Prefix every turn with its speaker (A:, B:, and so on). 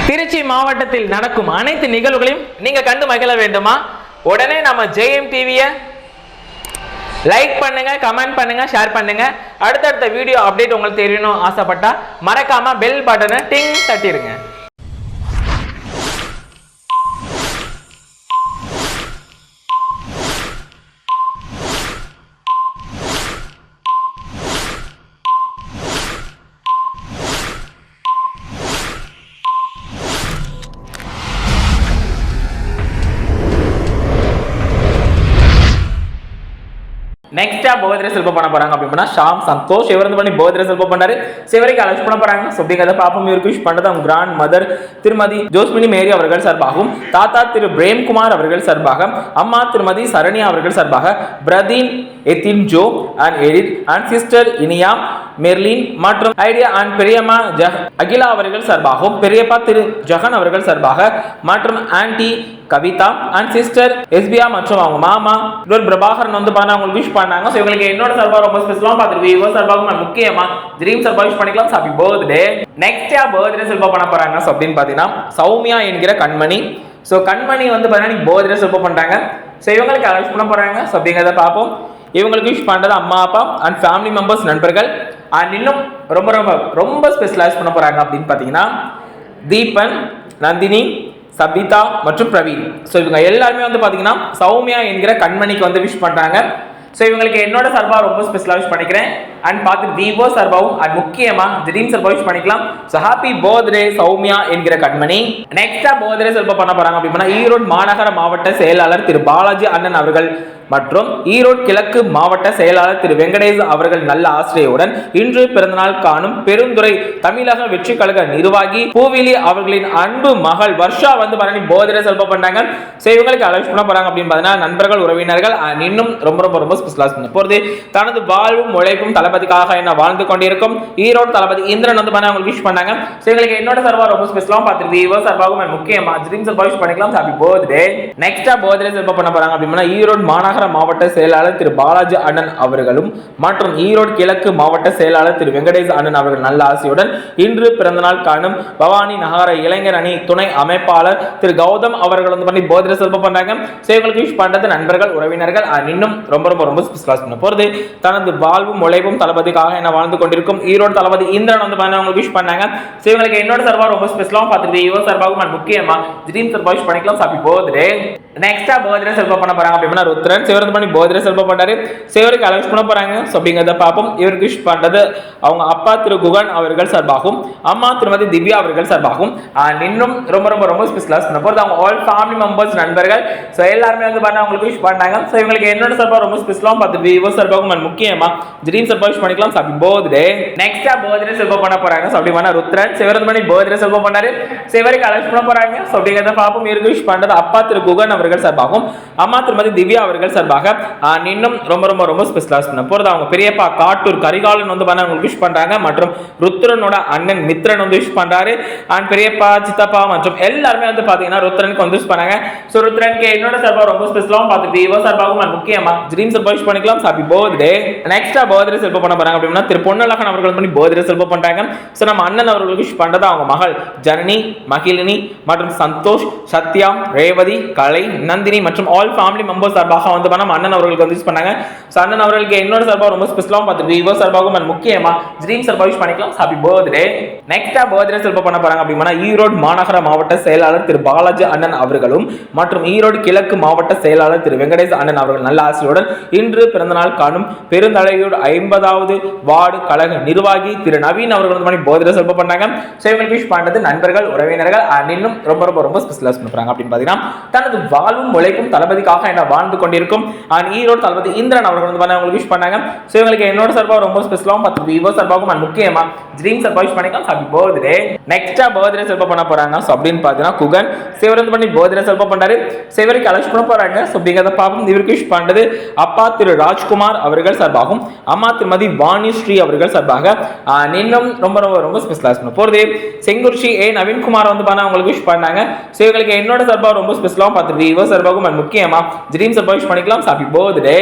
A: திருச்சி மாவட்டத்தில் நடக்கும் அனைத்து நிகழ்வுகளையும் நீங்க கண்டு மகிழ வேண்டுமா? உடனே நம்ம ஜெயம் டிவியை லைக் பண்ணுங்க, கமெண்ட் பண்ணுங்க, ஷேர் பண்ணுங்க. அடுத்தடுத்த வீடியோ அப்டேட் உங்களுக்கு தெரியணும் ஆசைப்பட்டா மறக்காம பெல் பட்டனை டிங் தட்டிடுங்க. நெக்ஸ்டா பர்த்டே செலிப்ரேட் பண்ண போறாங்க அப்படின்னா ஷாம் சந்தோஷ் இவர் வந்து பண்ணி பர்த்டே செலிப்ரேட் பண்ணாரு. இவருக்கு அலெக்ட் பண்ண போறாங்க. ஸோ அப்படிங்கிறத பாப்போம். இவருக்கு விஷ் பண்றது அவங்க கிராண்ட் மதர் திருமதி ஜோஸ்மினி மேரி அவர்கள் சார்பாகவும், தாத்தா திரு பிரேம்குமார் அவர்கள் சார்பாக, அம்மா திருமதி சரண்யா அவர்கள் சார்பாக, பிரதீன் Ethan Joe and Edith and sister Iniya Merlin மற்றும் ஐடியா அண்ட் பெரியம்மா அகிலா அவர்கள் சார்பாகவும், பெரியப்பா திரு ஜஹன் அவர்கள் சார்பாக மற்றும் ஆன்டி கவிதா அண்ட் சிஸ்டர் எஸ்பியா மற்றும் அவங்க மாமா பிரபாகரன் வந்து பண்ண அவங்களுக்கு விஷ் பண்ணாங்க. ஸோ இவங்களுக்கு என்னோட சார்பாக ரொம்ப ஸ்பெஷலாக பார்த்துருக்கோம். இவங்க சார்பாக முக்கியமா ட்ரீம் சார்பாக விஷ் பண்ணிக்கலாம். Happy birthday. Next birthday celebrate பண்ண போறாங்க. ஸோ அப்படின்னு பார்த்தீங்கன்னா சௌமியா என்கிற கண்மணி. ஸோ கண்மணி வந்து பார்த்தீங்கன்னா பர்த்டே செலிப்ரேட் பண்றாங்க. ஸோ இவங்களுக்கு அலெக்ட் பண்ண போறாங்க. ஸோ அப்படிங்கிறத பார்ப்போம். இவங்களுக்கு விஷ் பண்றது அம்மா அப்பா அண்ட் ஃபேமிலி மெம்பர்ஸ் நண்பர்கள். அண்ட் இன்னும் ரொம்ப ரொம்ப ரொம்ப ஸ்பெஷலைஸ் பண்ண போறாங்க அப்படின்னு பார்த்தீங்கன்னா தீபன், நந்தினி, சபிதா மற்றும் பிரவீன். ஸோ இவங்க எல்லாருமே வந்து பார்த்தீங்கன்னா சௌமியா என்கிற கண்மணிக்கு வந்து விஷ் பண்றாங்க. ஸோ இவங்களுக்கு என்னோட சார்பாக ரொம்ப ஸ்பெஷலாக விஷ் பண்ணிக்கிறேன். அண்ட் பார்த்து தீபோ சார்பாகவும் அண்ட் முக்கியமாக ட்ரீம் சார்பாக விஷ் பண்ணிக்கலாம். ஸோ ஹாப்பி பர்த்டே சௌமியா என்கிற கண்மணி. நெக்ஸ்டா பர்த்டே செலிப்ரேட் பண்ண போறாங்க அப்படின்னா ஈரோடு மாநகர மாவட்ட செயலாளர் திரு பாலாஜி அண்ணன் அவர்கள் மற்றும் ஈரோடு கிழக்கு மாவட்ட செயலாளர் திரு வெங்கடேஷ் அவர்கள் நல்ல ஆசிரியருடன் இன்று பிறந்தநாள் காணும் பெருந்துறை தமிழக வெற்றி கழக நிர்வாகி பூவிலி அவர்களின் அன்பு மகள் வர்ஷா வந்து பர்த்டே செலிப்ரேட் பண்றாங்க. ஸோ இவங்களுக்கு அலெக்ட் பண்ண போறாங்க அப்படின்னு பார்த்தீங்கன்னா நண்பர்கள், உறவினர்கள் இன்னும் ரொம்ப ரொம்ப ரொம்ப ஸ்பெஷலாக பண்ண போறது தனது வாழ்வும் உழைப்பும் தளபதிக்காக என்ன வாழ்ந்து கொண்டிருக்கும் ஈரோடு தளபதி இந்திரன் வந்து அவங்களுக்கு விஷ் பண்ணாங்க. ஸோ எங்களுக்கு என்னோட சார்பாக ரொம்ப ஸ்பெஷலாக பார்த்துருக்கு. இவர் சார்பாகவும் முக்கியமா ட்ரீம் சார்பாக விஷ் பண்ணிக்கலாம். Happy birthday. நெக்ஸ்டா பர்த்டே செலிப்ரேட் பண்ண போறாங்க அப்படின்னா ஈரோடு மாநகர மாவட்ட செயலாளர் திரு பாலாஜி அண்ணன் அவர்களும் மற்றும் ஈரோடு கிழக்கு மாவட்ட செயலாளர் திரு வெங்கடேஷ் அண்ணன் அவர்கள் நல்ல ஆசையுடன் இன்று பிறந்தநாள் காணும் பவானி நகர இளைஞர் அணி துணை அமைப்பாளர் திரு கௌதம் அவர்கள் வந்து பர்த்டே செலிப்ரேட் பண்றாங்க. சேவலுக்கு விஷ் பண்றது நண்பர்கள், உறவினர்கள் இன்னும் ரொம்ப ரொம்ப ரொம்ப ஸ்பெஷலா பண்ண போறது தனது வாழ்வும் உழைப்பும் தளபதிக்காக என்ன வாழ்ந்து கொண்டிருக்கும் ஈரோடு தளபதி இந்திரன் வந்து அவங்களுக்கு விஷ் பண்ணாங்க. சேவலுக்கு என்னோட சார்பாக ரொம்ப ஸ்பெஷலாக பார்த்துருக்கு. இவர் சார்பாகவும் முக்கியமா ட்ரீம் சார்பாக விஷ் பண்ணிக்கலாம். Happy birthday. நெக்ஸ்டா பர்த்டே செலிப்ரேட் பண்ண போறாங்க அப்படின்னா ருத்ரன் சிவரந்து பண்ணி பர்த்டே செலிப்ரேட் பண்ணாரு. சிவருக்கு அலெக்ட் பண்ண போறாங்க. ஸோ அப்படிங்கிறத பார்ப்போம். இவருக்கு விஷ் பண்றது அவங்க அப்பா திரு குகன் அவர்கள் சார்பாகவும், அம்மா திருமதி திவ்யா அவர்கள் சார்பாகவும் இன்னும் ரொம்ப ரொம்ப ரொம்ப ஸ்பெஷலா பண்ண போறது அவங்க ஆல் ஃபேமிலி மெம்பர்ஸ் நண்பர்கள். ஸோ எல்லாருமே வந்து அவங்களுக்கு விஷ் பண்ணாங்க. ஸோ இவங்களுக்கு என்னோட சார்பாக ரொம்ப ஸ்பெஷலாக பார்த்துட்டு இவர் சார்பாகவும் முக்கியமா ட்ரீம் சார்பாக விஷ் பண்ணிக்கலாம். Happy birthday. நெக்ஸ்டா பர்த்டே செலிப்ரேட் பண்ண போறாங்க. ஸோ அப்படி ருத்ரன் சிவரந்து பண்ணி பர்த்டே செலிப்ரேட் பண்ணாரு. சிவருக்கு அலெக்ட் பண்ண போறாங்க. ஸோ அப்படிங்கிறத பார்ப்போம். இவருக்கு விஷ் பண்றது அப்பா திரு குகன் அவர்கள் சார்பாகவும், அம்மா திருமதி திவ்யா அவர்கள் சார்பாக இன்னும் ரொம்ப ரொம்ப ரொம்ப ஸ்பெஷலா பண்ண போறது அவங்க பெரியப்பா காட்டூர் கரிகாலன் வந்து அவங்களுக்கு விஷ் பண்றாங்க. மற்றும் ருத்ரனோட அண்ணன் மித்ரன் வந்து விஷ் பண்றாரு. அண்ட் பெரியப்பா, சித்தப்பா மற்றும் எல்லாருமே வந்து பாத்தீங்கன்னா ருத்ரனுக்கு வந்து விஷ் பண்ணாங்க. ஸோ ருத்ரனுக்கு என்னோட சார்பாக ரொம்ப ஸ்பெஷலாகவும் பார்த்துட்டு இவர் சார்பாகவும் முக்கியமா ட்ரீம் சார்பாக விஷ் பண்ணிக்கலாம். Happy birthday. நெக்ஸ்டா பர்த்டே செலிப்ரேட் பண்ண போறாங்க அப்படின்னா திரு பொன்னழகன் அவர்கள் பண்ணி பர்த்டே செலிப்ரேட் பண்றாங்க. ஸோ நம்ம அண்ணன் அவர்களுக்கு விஷ் பண்றது அவங்க மகள் ஜனனி, மகிழினி மற்றும் சந்தோஷ், சத்யா, ரேவதி, கலை, நந்தினி மற்றும் ஆல் ஃபேமிலி மெம்பர்ஸ் சார்பாக வந்து அண்ணன் அவர்களுக்கு வந்து விஷ் பண்ணாங்க. ஸோ அண்ணன் அவர்களுக்கு என்னோட சார்பாக ரொம்ப ஸ்பெஷலாகவும் பார்த்துட்டு இவர் சார்பாகவும் முக்கியமா ட்ரீம் சார்பாக விஷ் பண்ணிக்கலாம். Happy birthday. நெக்ஸ்டா பர்த்டே செலிப்ரேட் பண்ண போறாங்க அப்படின்னா ஈரோடு மாநகர மாவட்ட செயலாளர் திரு பாலாஜி அண்ணன் அவர்களும் மற்றும் ஈரோடு கிழக்கு மாவட்ட செயலாளர் திரு வெங்கடேஷ் அண்ணன் அவர்கள் நல்ல ஆசையுடன் இன்று பிறந்தநாள் காணும் பெருந்தலையூர் 50வது வார்டு கழக நிர்வாகி திரு நவீன் அவர்கள் வந்து பர்த்டே செலிப்ரேட் பண்ணாங்க. ஸோ இவங்களுக்கு விஷ் பண்றது நண்பர்கள், உறவினர்கள் இன்னும் ரொம்ப ரொம்ப ரொம்ப ஸ்பெஷலா பண்றாங்க அப்படின்னு பார்த்தீங்கன்னா தனது வாழ்வும் உழைப்பும் தளபதிக்காக என்ன வாழ்ந்து கொண்டிருக்கும் ஈரோடு தளபதி இந்திரன் அவர்கள் வந்து அவங்களுக்கு விஷ் பண்ணாங்க. ஸோ இவங்களுக்கு என்னோட சார்பாக ரொம்ப ஸ்பெஷலாகவும் பார்த்து இவர் சார்பாகவும் முக்கியமா ட்ரீம் சார்பாக விஷ் பண்ணிக்கலாம். Happy birthday. நெக்ஸ்டா பர்த்டே செலிப்ரேட் பண்ண போறாங்க. ஸோ அப்படின்னு பார்த்தீங்கன்னா குகன் சிவரந்து பண்ணி பர்த்டே செலிப்ரேட் பண்றாரு. சிவருக்கு அலெக்ட் பண்ண போறாங்க. ஸோ அப்படிங்கிறத பார்ப்போம். இவருக்கு விஷ் பண்றது அப்பா திரு ராஜ்குமார் அவர்கள் சார்பாகவும், அம்மா திருமதி வாணி ஸ்ரீ அவர்கள் சார்பாக இன்னும் ரொம்ப ரொம்ப ரொம்ப ஸ்பெஷலாக பண்ண போறது செங்குறிச்சி நவீன்குமார் வந்து அவங்களுக்கு விஷ் பண்ணாங்க. ஸோ இவங்களுக்கு என்னோட சார்பாக ரொம்ப ஸ்பெஷலாகவும் பார்த்துட்டு இவர் சார்பாகவும் முக்கியமா ட்ரீம் சார்பாக விஷ் பண்ணிக்கலாம். Happy birthday.